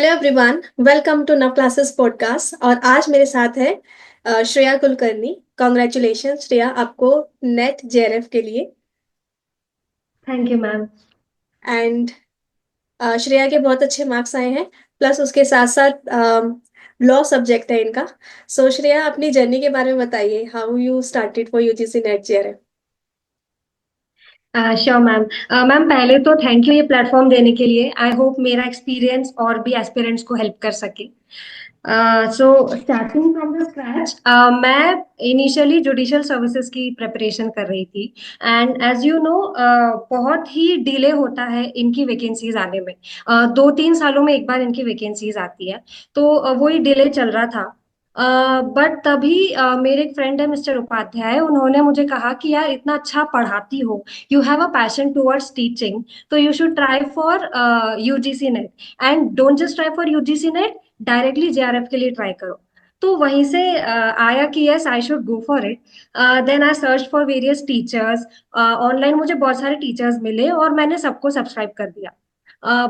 Hello everyone, welcome to नव classes podcast. और आज मेरे साथ है श्रेया कुलकर्णी। कॉन्ग्रेचुलेशन श्रेया, आपको नेट जेआरएफ के लिए। Thank you ma'am. And Shreya के बहुत अच्छे मार्क्स आए हैं, प्लस उसके साथ साथ लॉ सब्जेक्ट है इनका। सो श्रेया, अपनी जर्नी के बारे में बताइए, how you started for UGC net JRF. Sure ma'am. Ma'am पहले तो थैंक यू ये प्लेटफॉर्म देने के लिए। आई होप मेरा एक्सपीरियंस और भी एस्पिरेंट्स को हेल्प कर सके। So starting from the scratch, मैं इनिशियली जुडिशियल सर्विसेज की प्रिपरेशन कर रही थी। एंड एज यू नो, बहुत ही डिले होता है इनकी वैकेंसीज आने में। 2-3 सालों में एक बार इनकी वैकेंसीज आती है। तो वही डिले चल रहा था। बट तभी मेरे एक फ्रेंड है मिस्टर उपाध्याय, उन्होंने मुझे कहा कि यार इतना अच्छा पढ़ाती हो, you have a passion towards teaching, तो you should try for UGC NET. And don't just try for UGC NET, directly JRF के लिए ट्राई करो। तो वहीं से आया कि yes I should go for it. Then I search for various teachers. Online मुझे बहुत सारे टीचर्स मिले और मैंने सबको सब्सक्राइब कर दिया।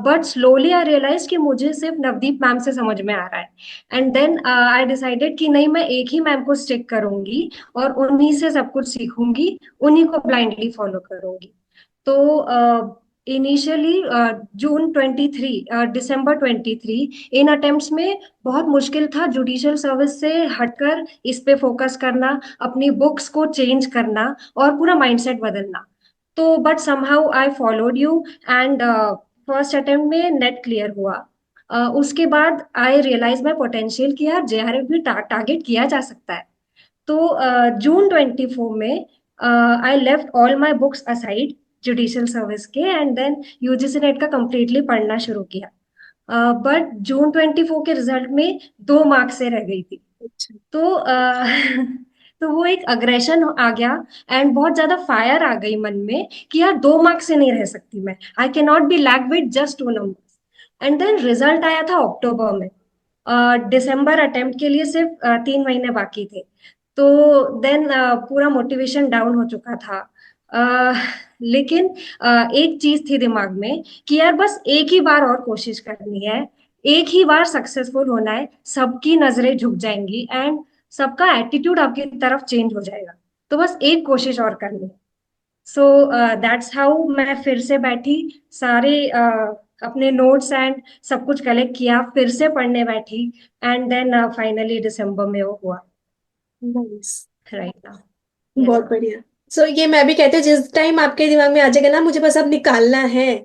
बट स्लोली आई रियलाइज कि मुझे सिर्फ नवदीप मैम से समझ में आ रहा है। एंड देन आई डिसाइडेड कि नहीं, मैं एक ही मैम को स्टिक करूंगी और उन्हीं से सब कुछ सीखूंगी, उन्हीं को ब्लाइंडली फॉलो करूंगी। तो इनिशियली जून 23, दिसंबर 23, इन अटेम्प्ट्स में बहुत मुश्किल था जुडिशियल सर्विस से हटकर इस पे फोकस करना, अपनी बुक्स को चेंज करना और पूरा माइंडसेट बदलना। तो but somehow I followed you and first attempt में नेट क्लियर हुआ। उसके बाद आई रियलाइज माई पोटेंशियल कि यार जेआरएफ भी टारगेट किया जा सकता है। तो जून 24 में I left all my books aside judicial service के, एंड देन यूजीसी नेट का कंप्लीटली पढ़ना शुरू किया। बट जून 24 के रिजल्ट में 2 मार्क्स से रह गई थी। अच्छा। तो तो वो एक अग्रेशन आ गया एंड बहुत ज्यादा फायर आ गई मन में कि यार 2 मार्क्स से नहीं रह सकती मैं, I can not be lag with just 2 numbers. And then result आया था अक्टूबर में। दिसंबर अटेम्प्ट के लिए सिर्फ 3 महीने बाकी थे। तो देन पूरा मोटिवेशन डाउन हो चुका था। लेकिन एक चीज थी दिमाग में कि यार बस एक ही बार और कोशिश करनी है, एक ही बार सक्सेसफुल होना है, सबकी नजरें झुक जाएंगी एंड सबका एटीट्यूड आपकी तरफ चेंज हो जाएगा। तो बस एक कोशिश और करनी है। सो दैट्स हाउ मैं फिर से बैठी, सारे अपने नोट्स एंड सब कुछ कलेक्ट किया, फिर से पढ़ने बैठी। एंड देन फाइनली दिसंबर में वो हुआ। नाइस। Right now. यस बहुत मैम। बढ़िया। सो ये मैं भी कहती हूँ, जिस टाइम आपके दिमाग में आ जाएगा ना, मुझे बस अब निकालना है,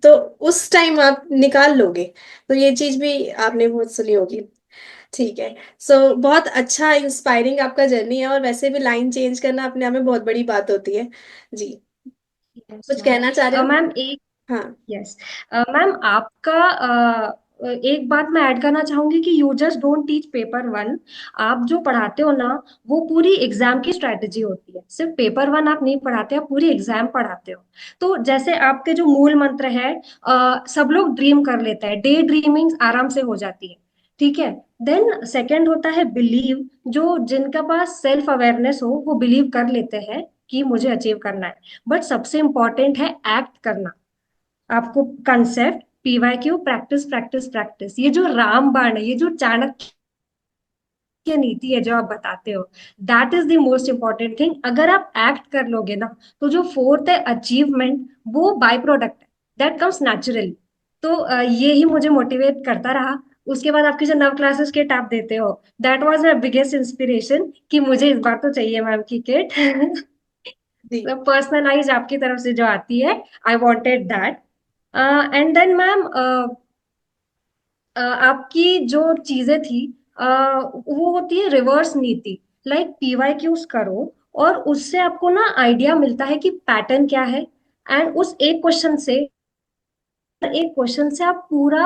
तो उस टाइम आप निकाल लोगे। तो ये चीज भी आपने बहुत सुनी होगी। ठीक है। सो बहुत अच्छा इंस्पायरिंग आपका जर्नी है, और वैसे भी लाइन चेंज करना अपने आप में बहुत बड़ी बात होती है। जी। यस कुछ मैम। कहना चाह रहे हो? मैम एक, हाँ। यस मैम, आपका एक बात मैं ऐड करना चाहूंगी कि you just don't teach paper 1। आप जो पढ़ाते हो ना, वो पूरी एग्जाम की स्ट्रेटेजी होती है। सिर्फ पेपर 1 आप नहीं पढ़ाते, आप पूरी एग्जाम पढ़ाते हो। तो जैसे आपके जो मूल मंत्र है, सब लोग ड्रीम कर लेते हैं, डे ड्रीमिंग आराम से हो जाती है। ठीक है। देन सेकंड होता है बिलीव। जो जिनका पास सेल्फ अवेयरनेस हो वो बिलीव कर लेते हैं कि मुझे अचीव करना है। बट सबसे इंपॉर्टेंट है एक्ट करना। आपको concept, PYQ, practice practice practice, ये जो रामबाण है, ये जो चाणक्य नीति है जो आप बताते हो, that is the most important thing. अगर आप एक्ट कर लोगे ना, तो जो फोर्थ है अचीवमेंट, वो बाय प्रोडक्ट है, दैट कम्स नेचुरली। तो ये ही मुझे मोटिवेट करता रहा। उसके बाद आपकी जो नव क्लासेस किट आप देते हो, that was my biggest inspiration कि मुझे इस बार तो चाहिए मैम की किट। जी। पर्सनलाइज आपकी तरफ से जो आती है, I wanted that. And then ma'am, आपकी जो चीजें थी, वो होती है रिवर्स नीति। लाइक पीवाईक्यूज करो और उससे आपको ना आइडिया मिलता है कि पैटर्न क्या है। एंड उस एक क्वेश्चन से आप पूरा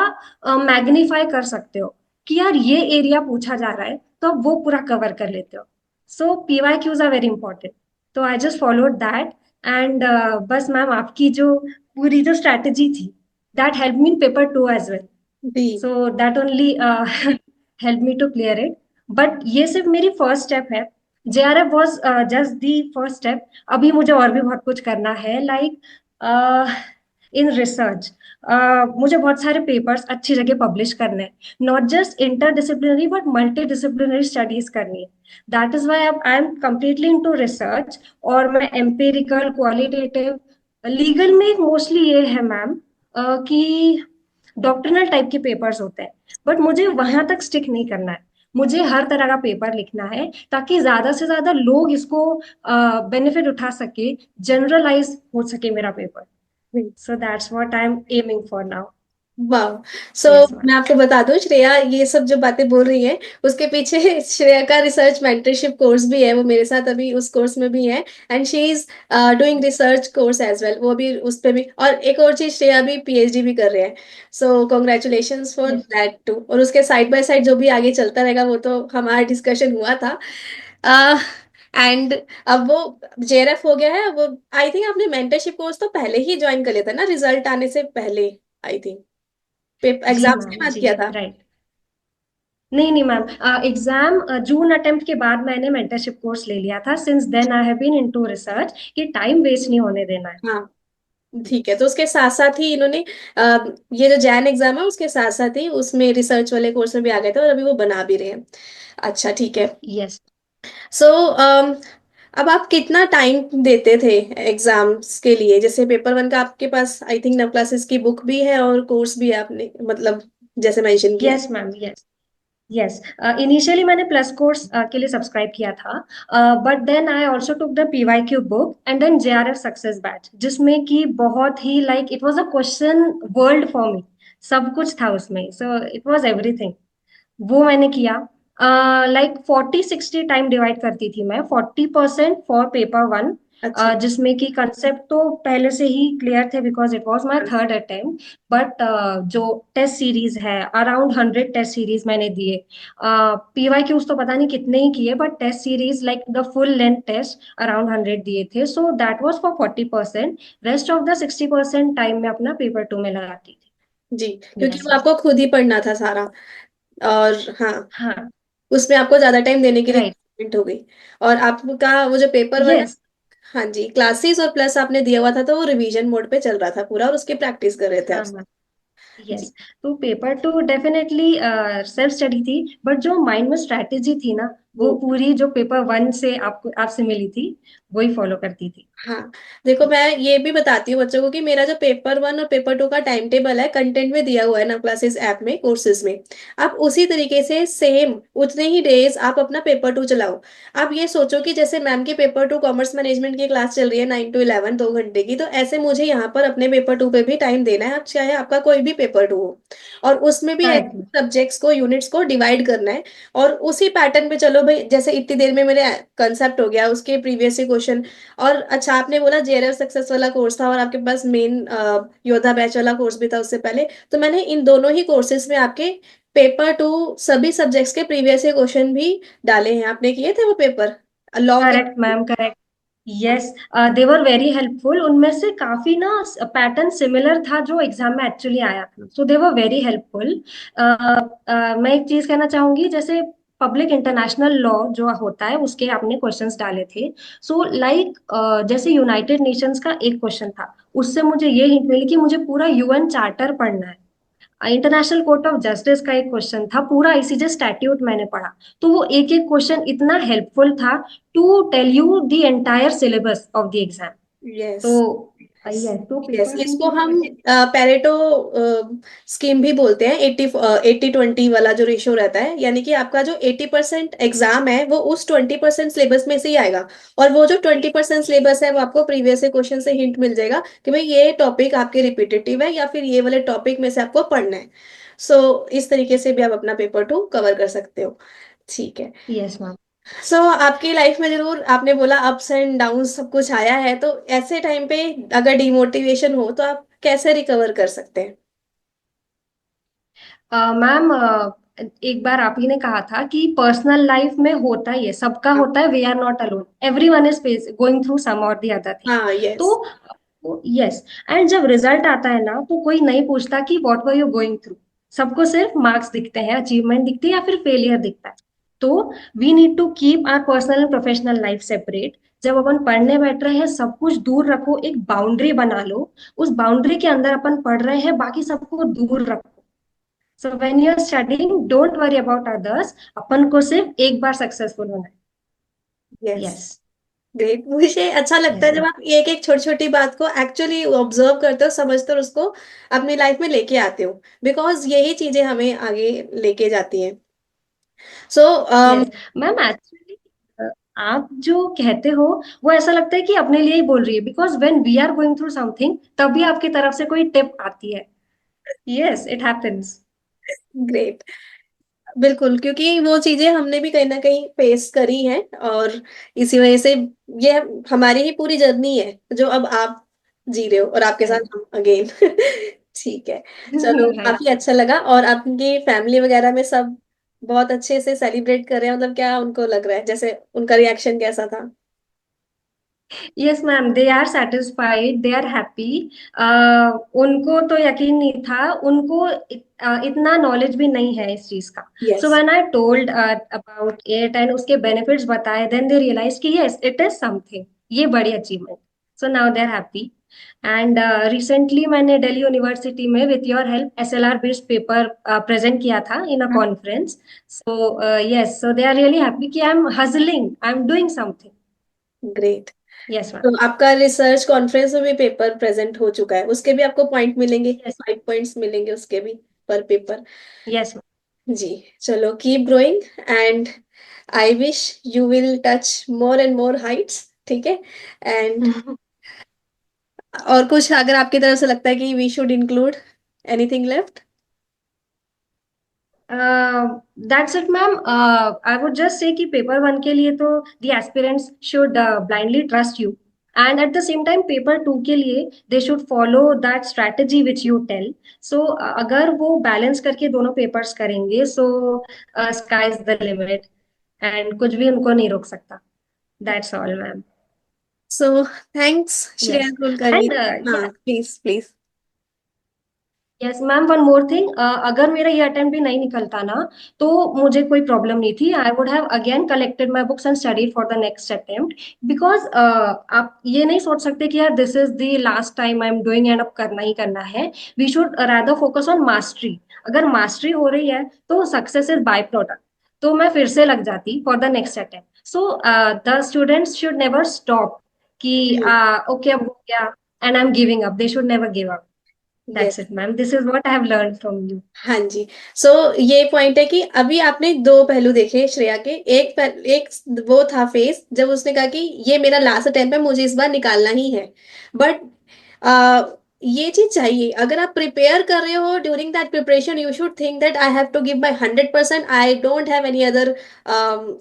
मैग्नीफाई कर सकते हो कि यार ये एरिया पूछा जा रहा है, तो आप वो पूरा कवर कर लेते हो। So PYQs are very important. तो I just followed that. And बस मैम, आपकी जो पूरी जो स्ट्रैटेजी थी, that help me in paper 2 as well. जी। So that only help me to clear it. But ये सिर्फ मेरी फर्स्ट स्टेप है। JRF was just the first step. अभी मुझे और भी बहुत कुछ करना है, लाइक इन रिसर्च। मुझे बहुत सारे पेपर्स अच्छी जगह पब्लिश करने हैं, not just inter disciplinary but multi disciplinary studies करनी है। दैट इज वाई अब I am completely into research. और मैं एम्पेरिकल, क्वालिटेटिव, लीगल में मोस्टली ये है मैम कि डॉक्ट्रिनल टाइप के पेपर्स होते हैं, बट मुझे वहां तक स्टिक नहीं करना है। मुझे हर तरह का पेपर लिखना है ताकि ज्यादा से ज्यादा लोग इसको बेनिफिट उठा सके, जनरलाइज हो सके मेरा paper. So that's what I am aiming for now. वाह। So yes ma'am. मैं आपको बता दूं, श्रेया ये सब जो बातें बोल रही है उसके पीछे श्रेया का रिसर्च मेंटरशिप कोर्स भी है, वो मेरे साथ अभी उस कोर्स में भी है। And she is doing research course as well, वो भी उस पे भी। और एक और चीज, श्रेया भी पीएचडी भी कर रहे हैं। So congratulations for yes that too. और उसके साइड बाय साइड जो भी आगे चलता रहेगा वो तो हमारा डिस्कशन हुआ था। एंड अब वो जेआरएफ हो गया है वो। आई थिंक आपने मेंटरशिप कोर्स तो पहले ही ज्वाइन कर लिया था ना, रिजल्ट आने से पहले, आई थिंक जी एग्जाम्स के मैम, बाद जी किया था। राइट। नहीं नहीं मैम, एग्जाम जून अटेम्प्ट के बाद मैंने मेंटरशिप कोर्स ले लिया था। Since then I have been into research कि टाइम वेस्ट नहीं होने देना है। हाँ ठीक है, तो उसके साथ साथ ही इन्होंने ये जो जैन एग्जाम है उसके साथ साथ ही उसमें रिसर्च वाले कोर्स में भी आ गए थे, और अभी वो बना भी रहे हैं। अच्छा ठीक है। यस। सो अब आप कितना टाइम देते थे एग्जाम्स के लिए? जैसे पेपर वन का आपके पास आई थिंक 9 क्लासेस की बुक भी है और कोर्स भी है, आपने मतलब जैसे मेंशन किया। Yes ma'am, yes. Yes, initially मैंने प्लस कोर्स के लिए सब्सक्राइब किया था, but then I also took the PYQ book and then JRF success batch, जिसमें कि बहुत ही like it was a question world for me. सब कुछ था उसमें, सो इट वाज एवरीथिंग। वो मैंने किया। लाइक 40-60 टाइम डिवाइड करती थी मैं। 40% फॉर पेपर वन, अच्छा। जिसमें कि कंसेप्ट तो पहले से ही क्लियर थे because it was my third attempt. But जो टेस्ट सीरीज है, अराउंड 100 टेस्ट सीरीज मैंने दिए। पीवाई क्यूज तो पता नहीं कितने ही किए, but test series like the full length test around 100 दिए थे। So that was for 40%। Rest of the 60% time मैं अपना पेपर टू में लगाती थी। जी, क्योंकि यस वो मैम। आपको खुद ही पढ़ना था सारा। और हाँ, हाँ। उसमें आपको ज्यादा टाइम देने की राइट। रिक्वायरमेंट हो गई। और आपका वो जो पेपर वन है, यस। हाँ जी, क्लासेस और प्लस आपने दिया हुआ था तो वो रिवीजन मोड पे चल रहा था पूरा, और उसकी प्रैक्टिस कर रहे थे आप। हाँ मैम। जी। यस। तो paper two definitely self study थी, बट जो माइंड में स्ट्रैटेजी थी ना, वो वो पूरी जो पेपर वन से आपको आपसे मिली थी वही फॉलो करती थी। हाँ, देखो मैं ये भी बताती हूँ बच्चों को कि मेरा जो पेपर वन और पेपर टू का टाइम टेबल है कंटेंट में दिया हुआ है ना क्लासेस ऐप में, कोर्सेज में। आप उसी तरीके से सेम उतने ही डेज आप अपना पेपर टू चलाओ। आप ये सोचो कि जैसे मैम की पेपर टू कॉमर्स मैनेजमेंट की क्लास चल रही है 9 to 11, 2 घंटे की, तो ऐसे मुझे यहाँ पर अपने पेपर टू पे भी टाइम देना है, आप चाहे आपका कोई भी पेपर टू हो। और उसमें भी करेक्ट ऐसे मैम। सब्जेक्ट्स को, यूनिट्स को डिवाइड करना है। और उसी पैटर्न पे चलो भाई, जैसे इतनी देर में मेरे कंसेप्ट हो गया, उसके प्रीवियस क्वेश्चन। और अच्छा, आपने बोला जेआरएफ सक्सेस वाला कोर्स था और आपके पास मेन योद्धा बैच वाला कोर्स भी था उससे पहले, तो मैंने इन दोनों ही कोर्सेज में आपके पेपर टू सभी सब्जेक्ट्स के प्रीवियस क्वेश्चन भी डाले हैं। आपने किए थे वो पेपर लॉ के? Correct ma'am, correct. Yes, they were very helpful. उनमें से काफी ना पैटर्न सिमिलर था जो एग्जाम में एक्चुअली आया था, सो दे वर वेरी हेल्पफुल। मैं एक चीज कहना चाहूंगी, जैसे पब्लिक इंटरनेशनल लॉ जो होता है उसके आपने क्वेश्चंस डाले थे। सो लाइक जैसे यूनाइटेड नेशंस का एक क्वेश्चन था, उससे मुझे ये हिंट मिली कि मुझे पूरा यूएन चार्टर पढ़ना है। इंटरनेशनल कोर्ट ऑफ जस्टिस का एक क्वेश्चन था, पूरा आईसीजे स्टैट्यूट मैंने पढ़ा। तो वो एक एक क्वेश्चन इतना हेल्पफुल था to tell you the entire syllabus of the exam. Yes. तो यस, तो यस, पेपर टू इसको की जो हम पेरेटो स्कीम भी बोलते हैं। 80-20 वाला जो रेशियो रहता है, यानी कि आपका जो 80% एग्जाम है वो उस 20% सिलेबस में से ही आएगा। और वो जो 20% सिलेबस है वो आपको प्रीवियस क्वेश्चन से हिंट मिल जाएगा कि भाई ये टॉपिक आपके रिपीटेटिव है या फिर ये वाले टॉपिक में से आपको पढ़ना है। सो इस तरीके से भी आप अपना पेपर टू कवर कर सकते हो। ठीक है। Yes ma'am. सो आपकी लाइफ में जरूर, आपने बोला अप्स एंड डाउन सब कुछ आया है, तो ऐसे टाइम पे अगर डिमोटिवेशन हो तो आप कैसे रिकवर कर सकते हैं? मैम, एक बार आप ही ने कहा था कि पर्सनल लाइफ में होता ही है, सबका हाँ। होता है, we are not alone, everyone is going through some or the other thing. हाँ यस। तो यस, एंड जब रिजल्ट आता है ना, तो कोई नहीं पूछता कि what were you going through. सबको सिर्फ मार्क्स दिखते हैं, अचीवमेंट दिखती है या फिर फेलियर दिखता है। तो we need to keep our personal and professional life separate. जब अपन पढ़ने बैठ रहे हैं सब कुछ दूर रखो, एक बाउंड्री बना लो, उस बाउंड्री के अंदर अपन पढ़ रहे हैं, बाकी सबको दूर रखो। So when you are studying don't worry about others, अपन को सिर्फ एक बार सक्सेसफुल होना है। यस। यस। ग्रेट। मुझे अच्छा लगता है यस जब मैम। आप एक एक छोटी छोटी बात को एक्चुअली ऑब्जर्व करते हो, समझते हो और उसको अपनी लाइफ में लेके आते हो, बिकॉज यही चीजें हमें आगे लेके जाती हैं। सो यस मैम, एक्चुअली आप जो कहते हो वो ऐसा लगता है कि अपने लिए ही बोल रही है, because when we are going through something तभी आपकी तरफ से कोई टिप आती है। Yes, it happens. ग्रेट। बिल्कुल, क्योंकि वो चीजें हमने भी कहीं ना कहीं फेस करी हैं, और इसी वजह से ये हमारी ही पूरी जर्नी है जो अब आप जी रहे हो, और आपके साथ राइट। हम अगेन। ठीक है। चलो, राइट। काफी अच्छा लगा। और आपकी फैमिली वगैरह में सब बहुत अच्छे से सेलिब्रेट कर रहे हैं, मतलब क्या उनको लग रहा है, जैसे उनका रिएक्शन कैसा था? Yes ma'am, they are satisfied, they are happy. उनको तो यकीन नहीं था, उनको इतना नॉलेज भी नहीं है इस चीज का। So yes. When I told about it and उसके बेनिफिट्स बताए, देन दे रियलाइज कि यस इट इज समथिंग, ये बड़ी achievement. So now they are happy. And recently मैंने दिल्ली यूनिवर्सिटी में with your help SLR based paper present किया था in a conference. So yes, so they are really happy कि I am hustling, I am doing something. Great. Yes ma'am. तो आपका research conference में भी paper present हो चुका है, उसके भी आपको पॉइंट मिलेंगे, यस। 5 पॉइंट्स मिलेंगे उसके भी पर पेपर। यस। जी। चलो, keep growing, and I wish you will touch more and more Heights. ठीक है। एंड और कुछ अगर आपकी तरफ से लगता है कि we should include anything left? That's it ma'am. I would just say कि पेपर वन के लिए तो the aspirants should blindly trust you, and at the same time paper two के लिए they should follow that strategy which you tell. So अगर वो balance करके दोनों पेपर्स करेंगे, so sky is the limit, and कुछ भी उनको नहीं रोक सकता। That's all ma'am. So thanks Shreya yes. Kulkarni. And हाँ, please please. Yes ma'am, one more thing, अगर मेरा ये अटेम्प्ट भी नहीं निकलता ना, तो मुझे कोई प्रॉब्लम नहीं थी। I would have again collected my books and studied for the next attempt. Because आप ये नहीं सोच सकते कि यार this is the last time I am doing and अब करना ही करना है। We should rather focus on mastery. अगर मास्टरी हो रही है तो सक्सेस इज बाय प्रोडक्ट, तो मैं फिर से लग जाती for the next attempt. So the students should never stop कि ओके अब हो गया and I am giving up, they should never give up. That's yes. it, ma'am. This is what I have learned from you. हाँ जी। सो ये point है कि अभी आपने दो पहलू देखे श्रेया के। एक वो था फेस जब उसने कहा कि ये मेरा लास्ट अटेम्प्ट है, मुझे इस बार निकालना ही है। बट ये चीज चाहिए, अगर आप प्रिपेयर कर रहे हो, during that preparation you should think that I have to give my 100%, I don't have any other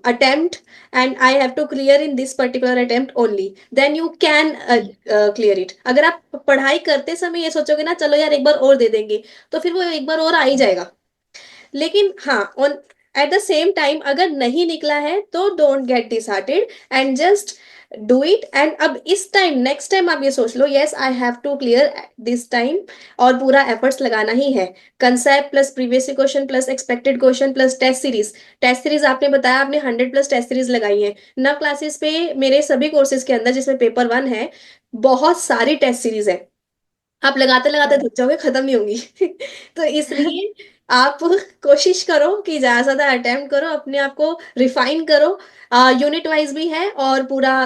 attempt, and I have to clear in this particular attempt only, then you can Ye- clear it. अगर आप पढ़ाई करते समय ये सोचोगे ना, चलो यार एक बार और दे देंगे, तो फिर वो एक बार और आ ही Yes. जाएगा। लेकिन हाँ, on at the same time अगर नहीं निकला है तो don't get disheartened, and just do it. And अब इस टाइम, नेक्स्ट टाइम आप ये सोच लो, yes I have to clear this time, और पूरा एफर्ट्स लगाना ही है। Concept plus previous question plus expected question plus test series. Test series आपने बताया आपने 100+ टेस्ट सीरीज लगाई है नव क्लासेस पे, मेरे सभी कोर्सेज के अंदर जिसमें पेपर वन है, बहुत सारी टेस्ट सीरीज है। आप लगाते लगाते Right. थक जाओगे, खत्म नहीं होंगी। तो इसलिए आप कोशिश करो कि ज्यादा से ज्यादा अटेम्प्ट करो, अपने आप को रिफाइन करो। यूनिट वाइज भी है, और पूरा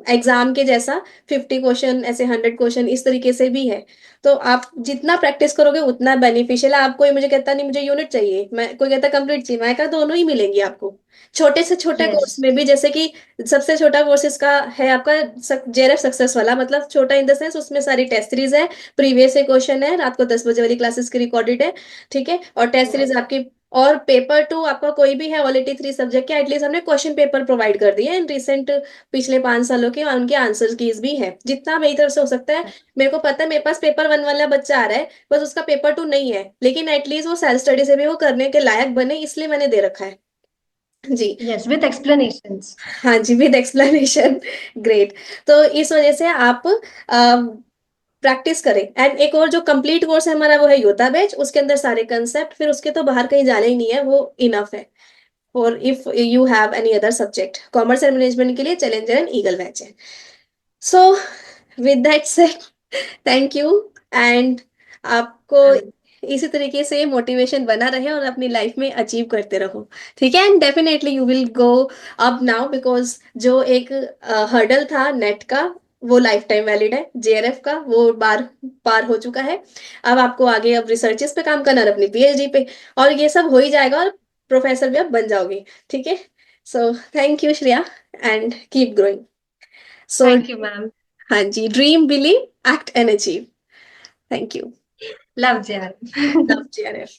एग्जाम के जैसा 50 क्वेश्चन, ऐसे 100 क्वेश्चन, इस तरीके से भी है। तो आप जितना प्रैक्टिस करोगे उतना बेनिफिशियल है। आप कोई मुझे कहता नहीं मुझे यूनिट चाहिए, मैं कोई कहता कंप्लीट चाहिए, मैं कहा दोनों ही मिलेंगी आपको। छोटे से छोटे कोर्स Yes. में भी, जैसे कि सबसे छोटा कोर्स इसका है आपका जेआरएफ सक्सेस वाला, मतलब छोटा इन द सेंस उसमें सारी टेस्ट सीरीज है, प्रीवियस क्वेश्चन है, रात को 10 बजे वाली क्लासेस की रिकॉर्डेड है। ठीक है। और टेस्ट Right. सीरीज आपकी, और पेपर टू आपका कोई भी है ऑल 83 सब्जेक्ट के, एटलीस्ट हमने क्वेश्चन पेपर प्रोवाइड कर दिए इन रिसेंट, पिछले 5 सालों के, और उनके आंसर कीज भी है जितना मेरी तरफ से हो सकता है। मेरे को पता है मेरे पास पेपर वन वाला बच्चा आ रहा है, बस उसका पेपर टू नहीं है, लेकिन एटलीस्ट वो सेल्फ स्टडी से भी वो करने के लायक बने, इसलिए मैंने दे रखा है। जी। Yes, with explanations. हाँ जी, विद एक्सप्लेनेशन। ग्रेट। तो इस वजह से आप प्रैक्टिस करें। एंड एक और जो कंप्लीट कोर्स है हमारा, वो है योता बैच, उसके अंदर सारे कंसेप्ट, फिर उसके तो बाहर कहीं जाना ही नहीं है, वो इनफ है। और if you have any other subject, commerce and management के लिए चैलेंजर एंड ईगल बैच है। So with that said, thank you. And आपको इसी तरीके से मोटिवेशन बना रहे और अपनी लाइफ में अचीव करते रहो, ठीक है। And definitely you will go up now, because जो एक हर्डल था नेट का, वो लाइफ टाइम वैलिड है। जेआरएफ का वो बार पार हो चुका है। अब आपको आगे अब रिसर्चेस पे काम करना है, और अपनी पीएचडी पे, और ये सब हो ही जाएगा, और प्रोफेसर भी आप बन जाओगे, ठीक है। So thank you Shreya, and keep growing. So thank you ma'am. हाँ जी, dream, believe, act and achieve. Thank you. Love यार। Love JRF.